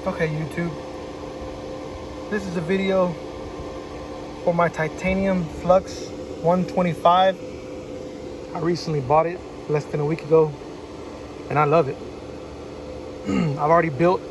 Okay, YouTube. This is a video for my titanium Flux 125. I recently bought it less than a week ago, and I love it. I've already built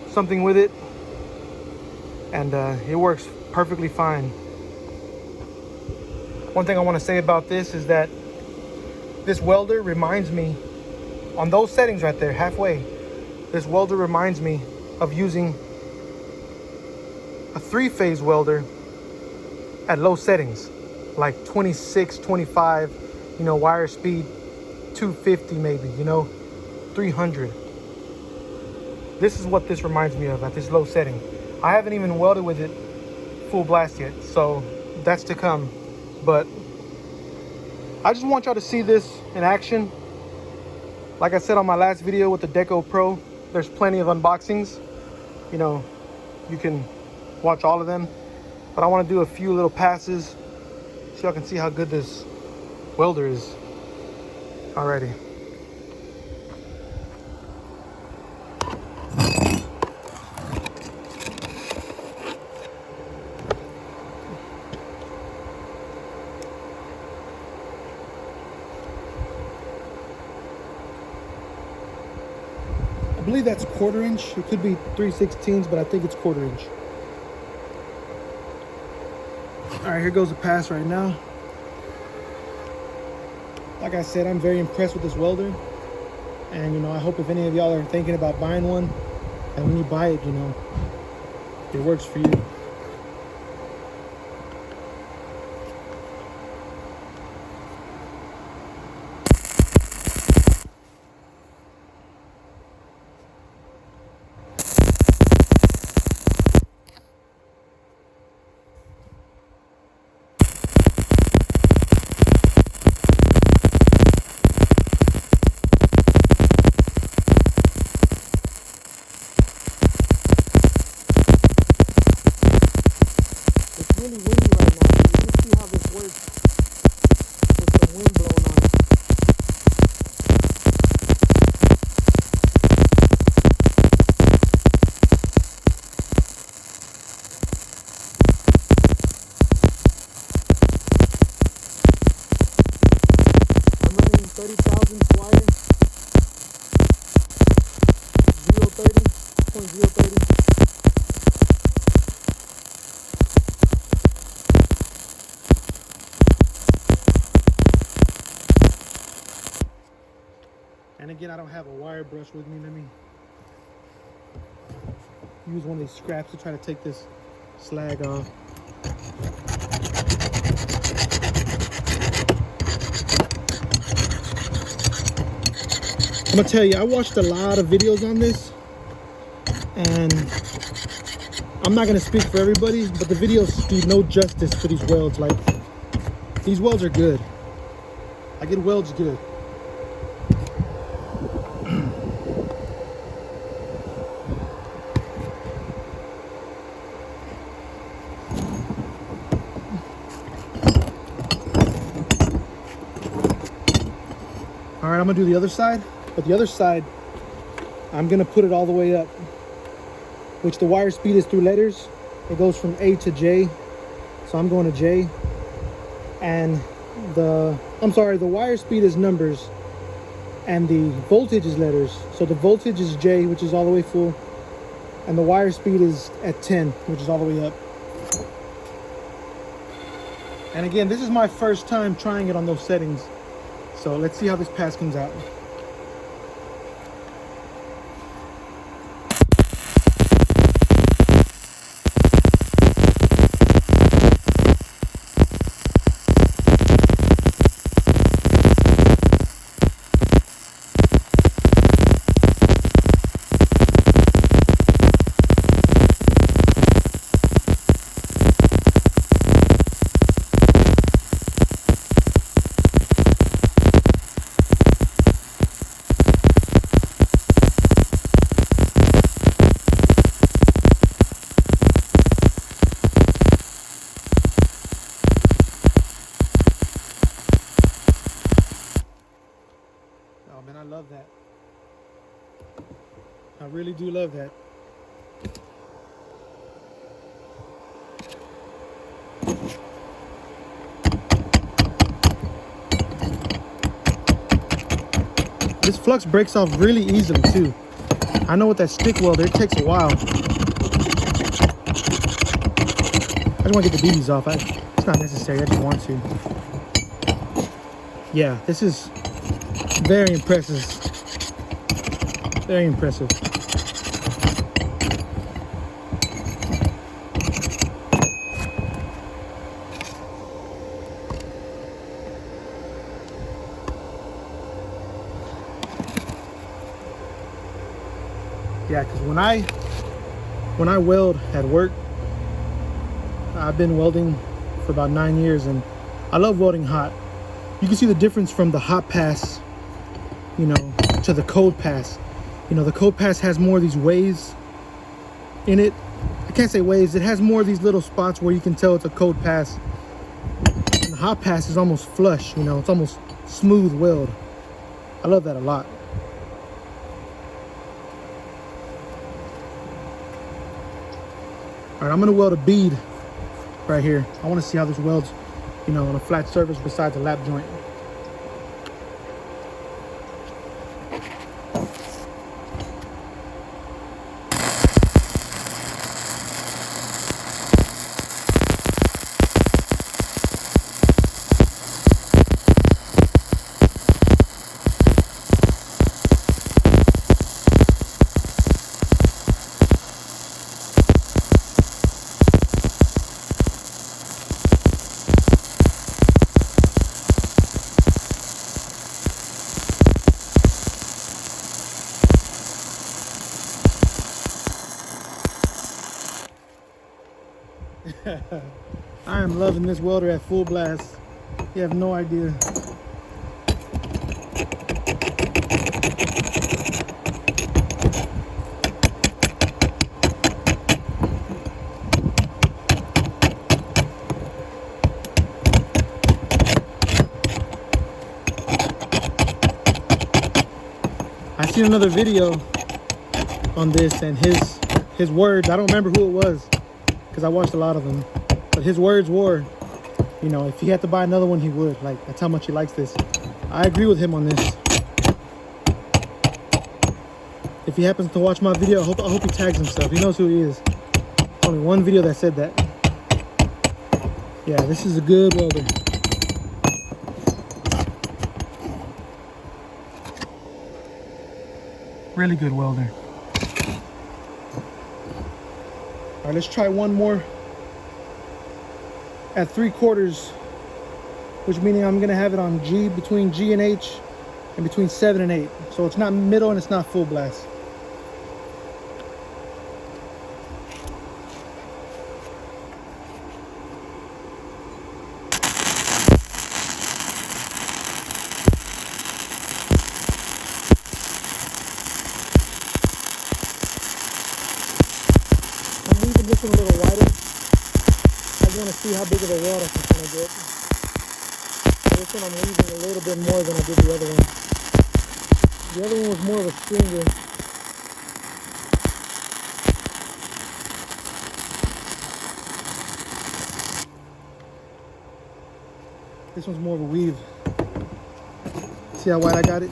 something with it, and it works perfectly fine. One thing I want to say about this is that this welder reminds me, on those settings right there, halfway, this welder reminds me of using a 3-phase welder at low settings, like 26, 25, wire speed 250 maybe, 300. This is what this reminds me of at this low setting. I haven't even welded with it full blast yet, so that's to come. But I just want y'all to see this in action. Like I said on my last video with the Deco Pro, there's plenty of unboxings. You can watch all of them. But I want to do a few little passes so y'all can see how good this welder is already. I believe that's 1/4 inch. It could be 3/16, but I think it's 1/4 inch. All right, here goes the pass right now. Like I said, I'm very impressed with this welder. And, I hope if any of y'all are thinking about buying one, and when you buy it, it works for you. Really windy right now, so you can see how this works with some wind blowing on it. I'm running 30 thousandths wire, 0.030. And again, I don't have a wire brush with me. Let me use one of these scraps to try to take this slag off. I'm gonna tell you, I watched a lot of videos on this, and I'm not gonna speak for everybody, but the videos do no justice for these welds. Like, these welds are good. I get welds good. All right, I'm gonna do the other side, but the other side, I'm gonna put it all the way up, which the wire speed is through letters. It goes from A to J, so I'm going to J. And the wire speed is numbers, and the voltage is letters. So the voltage is J, which is all the way full, and the wire speed is at 10, which is all the way up. And again, this is my first time trying it on those settings. So let's see how this pass comes out. I love that. I really do love that. flux breaks off really easily too. I know with that stick welder, it takes a while. I just want to get the BBs off. It's not necessary, I just want to. Yeah, this is very impressive. Very impressive. Yeah, because when I weld at work, I've been welding for about 9 years, and I love welding hot. You can see the difference from the hot pass, you know, to the cold pass. You know, the cold pass has more of these waves in it. I can't say waves, it has more of these little spots where you can tell it's a cold pass. And the hot pass is almost flush, you know, it's almost smooth weld. I love that a lot. All right, I'm gonna weld a bead right here. I wanna see how this welds, you know, on a flat surface besides a lap joint. I am loving this welder at full blast. You have no idea. I seen another video on this, and his words, I don't remember who it was because I watched a lot of them, but his words were, you know, if he had to buy another one, he would. Like, that's how much he likes this. I agree with him on this. If he happens to watch my video, I hope he tags himself. He knows who he is. Only one video that said that. Yeah, this is a good welder. Really good welder. All right, let's try one more at 3/4, which meaning I'm gonna have it on G, between G and H, and between 7 and 8. So it's not middle and it's not full blast. I'm leaving this one a little wider. I want to see how big of a weld I can kind of get. So this one I'm leaving a little bit more than I did the other one. The other one was more of a stringer. This one's more of a weave. See how wide I got it?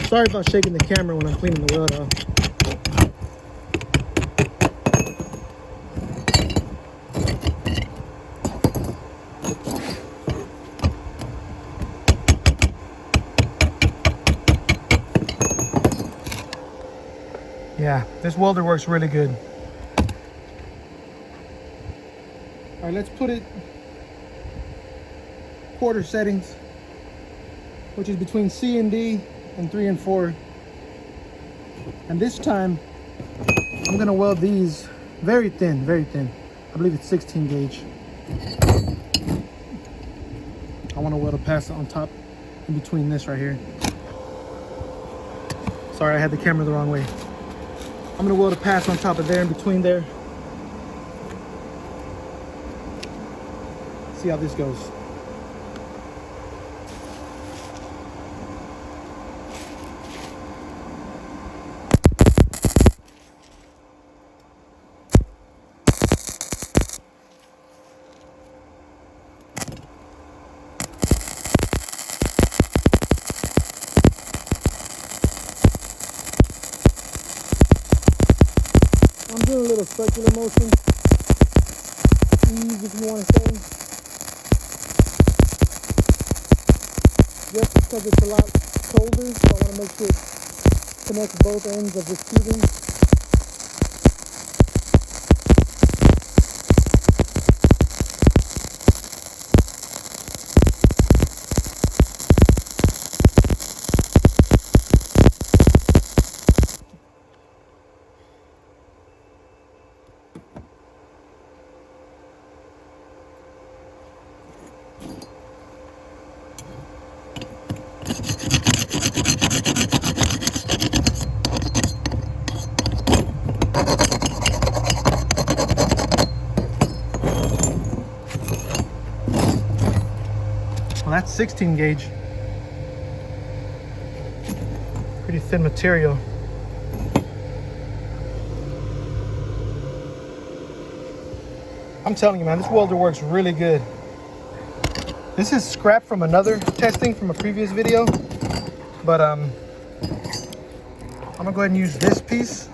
Sorry about shaking the camera when I'm cleaning the weld off. Yeah, this welder works really good. All right, let's put it quarter settings, which is between C and D and 3 and 4. And this time I'm gonna weld these very thin, very thin. I believe it's 16 gauge. I want to weld a pass on top in between this right here. Sorry, I had the camera the wrong way. I'm gonna weld a pass on top of there, in between there. See how this goes. circular motion, ease if you want to say, just because it's a lot colder, so I want to make sure it connects both ends of this tubing. Well, that's 16 gauge. Pretty thin material. I'm telling you, man, this welder works really good. This is scrap from another testing from a previous video, but I'm gonna go ahead and use this piece.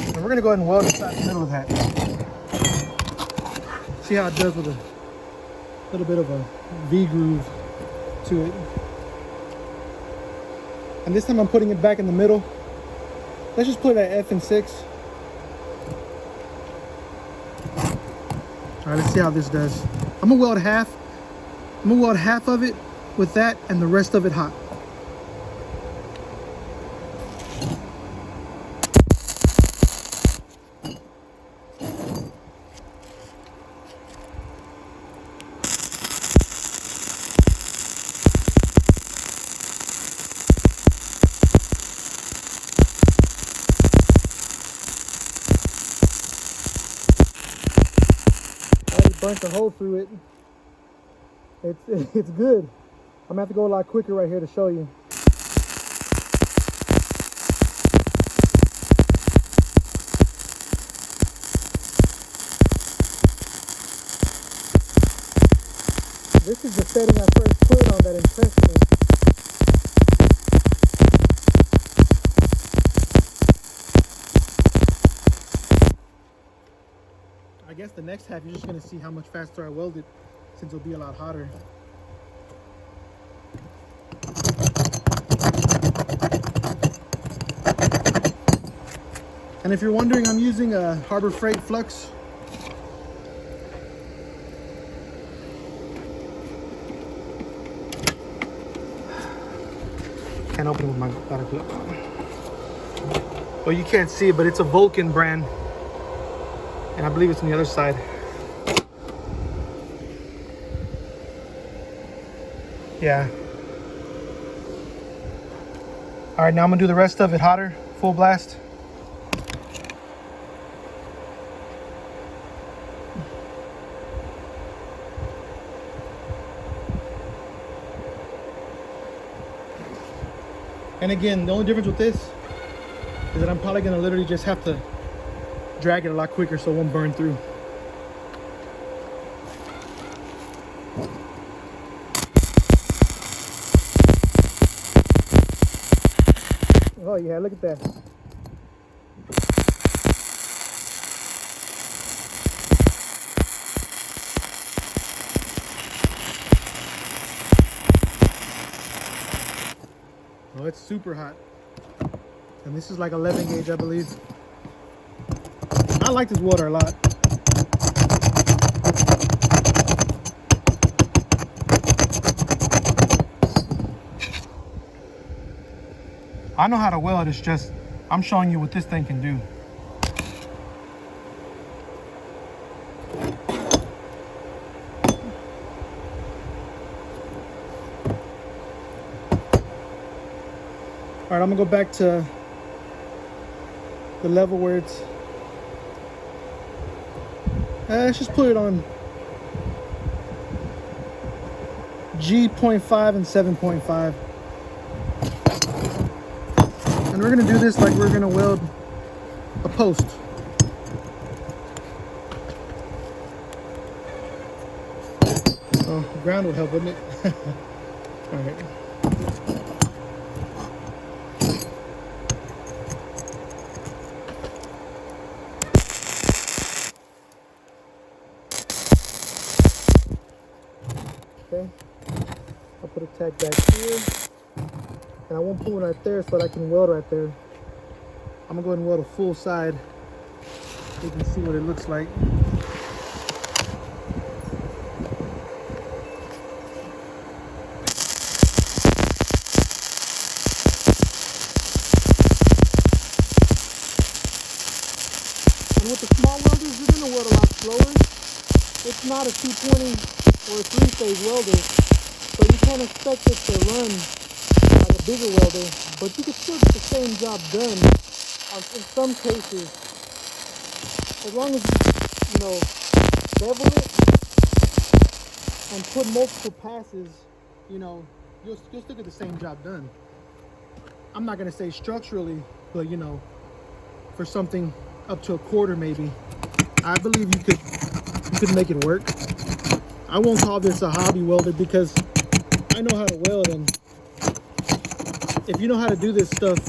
And we're gonna go ahead and weld inside the middle of that. See how it does with a little bit of a V groove to it. And this time I'm putting it back in the middle. Let's just put it at F and 6. All right, let's see how this does. I'm gonna weld half. I'm gonna weld half of it with that and the rest of it hot. Burnt the hole through it. It's good. I'm gonna have to go a lot quicker right here to show you. This is the setting I first put on that impressed me. I guess the next half you're just going to see how much faster I weld it, since it'll be a lot hotter. And if you're wondering, I'm using a Harbor Freight Flux. Can't open it with my ladder clip. Well, you can't see it, but it's a Vulcan brand. And I believe it's on the other side. Yeah. All right, now I'm gonna do the rest of it hotter, full blast. And again, the only difference with this is that I'm probably gonna literally just have to drag it a lot quicker so it won't burn through. Oh yeah, look at that. Oh, it's super hot. And this is like 11 gauge, I believe. I like this welder a lot. I know how to weld, it's just I'm showing you what this thing can do. All right, I'm gonna go back to the level where it's let's just put it on G.5 and 7.5. And we're gonna do this like we're gonna weld a post. Oh, the ground would help, wouldn't it? All right. Okay, I'll put a tack back here, and I won't put one right there so that I can weld right there. I'm gonna go ahead and weld a full side so you can see what it looks like. And with the small welders, you're gonna weld a lot slower. It's not a 220 or a 3-phase welder, so you can't expect it to run like a bigger welder, but you can still get the same job done in some cases, as long as you know, bevel it and put multiple passes, you know, you'll still get the same job done. I'm not gonna say structurally, but you know, for something up to a quarter maybe, I believe you could make it work. I won't call this a hobby welder because I know how to weld, and if you know how to do this stuff,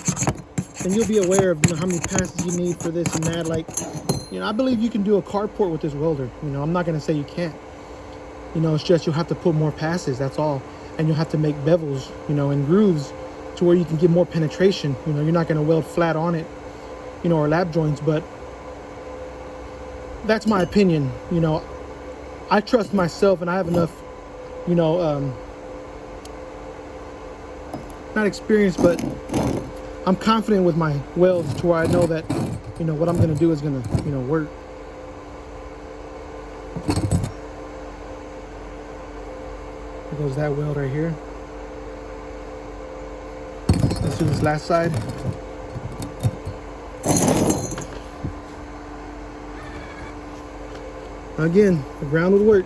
then you'll be aware of, you know, how many passes you need for this and that. Like, you know, I believe you can do a carport with this welder. You know, I'm not gonna say you can't. You know, it's just you'll have to put more passes, that's all. And you'll have to make bevels, you know, and grooves to where you can get more penetration. You know, you're not gonna weld flat on it, you know, or lap joints, but that's my opinion. You know, I trust myself, and I have enough, you know, not experience, but I'm confident with my welds to where I know that, you know, what I'm gonna do is gonna, you know, work. There goes that weld right here. Let's do this last side. Again, the ground would work.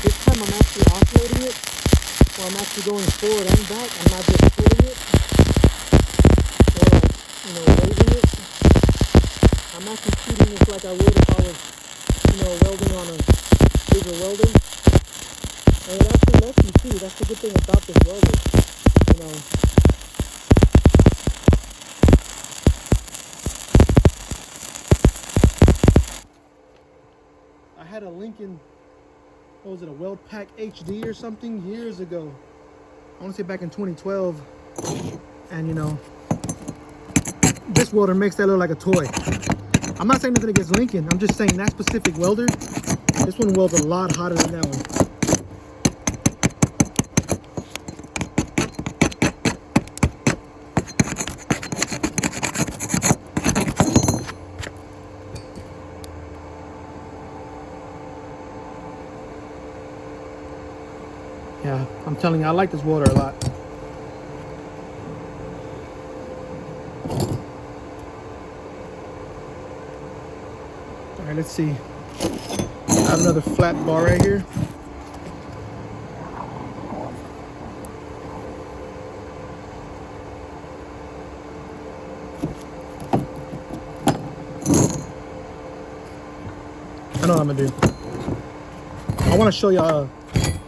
This time I'm actually oscillating it, or I'm actually going forward and back. I'm not just pulling it, or like, you know, waving it. I'm actually shooting this like I would if I was, you know, welding on a bigger welder. And it actually lets you too. That's the good thing about this welder. You know, I had a Lincoln, what was it, a Weld Pack HD or something years ago. I want to say back in 2012. And you know, this welder makes that look like a toy. I'm not saying nothing against Lincoln. I'm just saying that specific welder, this one welds a lot hotter than that one. Yeah, I'm telling you, I like this welder a lot. All right, let's see. I have another flat bar right here. I know what I'm gonna do. I want to show y'all,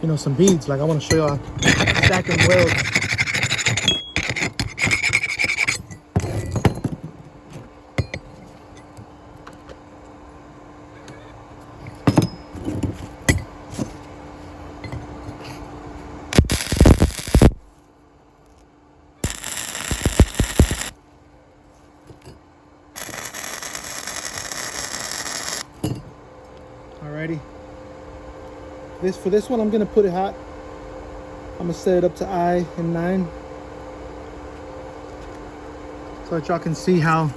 you know, some beads. Like, I want to show y'all stacking welds. Alrighty. For this one, I'm gonna put it hot. I'm gonna set it up to I and 9, so that y'all can see how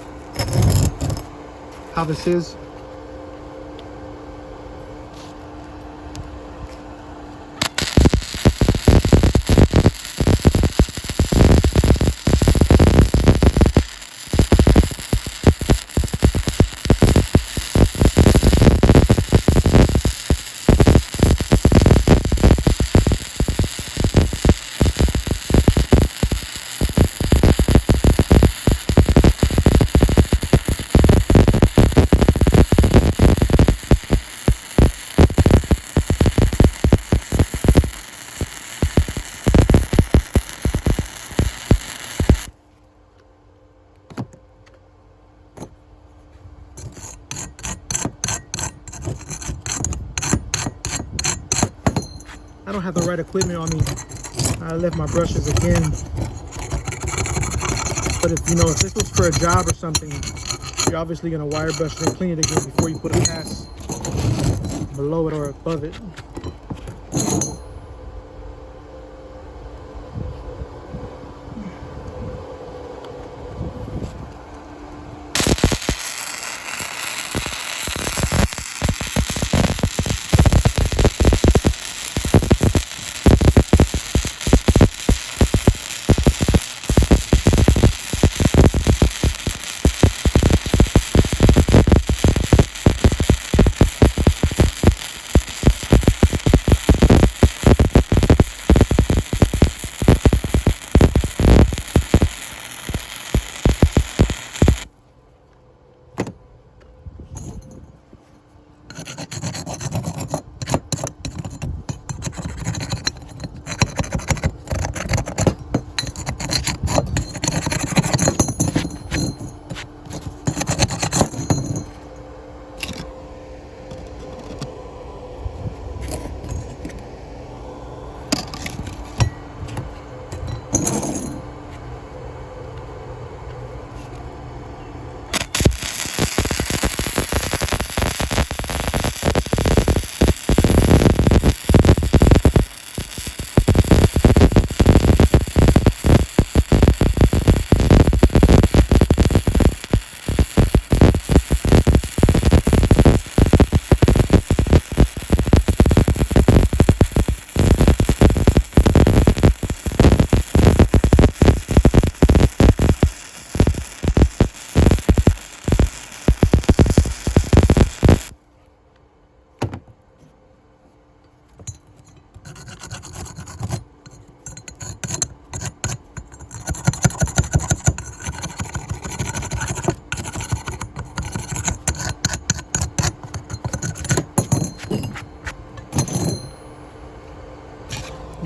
this is. I don't have the right equipment on me. I left my brushes again. But if if this was for a job or something, you're obviously gonna wire brush and then clean it again before you put a pass below it or above it.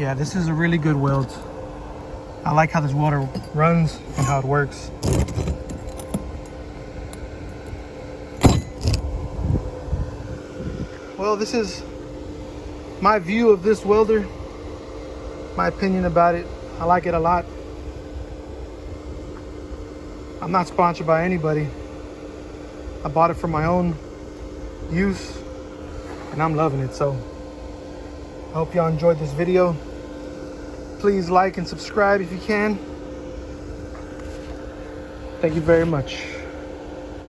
Yeah, this is a really good weld. I like how this welder runs and how it works. Well, this is my view of this welder, my opinion about it. I like it a lot. I'm not sponsored by anybody. I bought it for my own use and I'm loving it. So I hope y'all enjoyed this video. Please like and subscribe if you can. Thank you very much.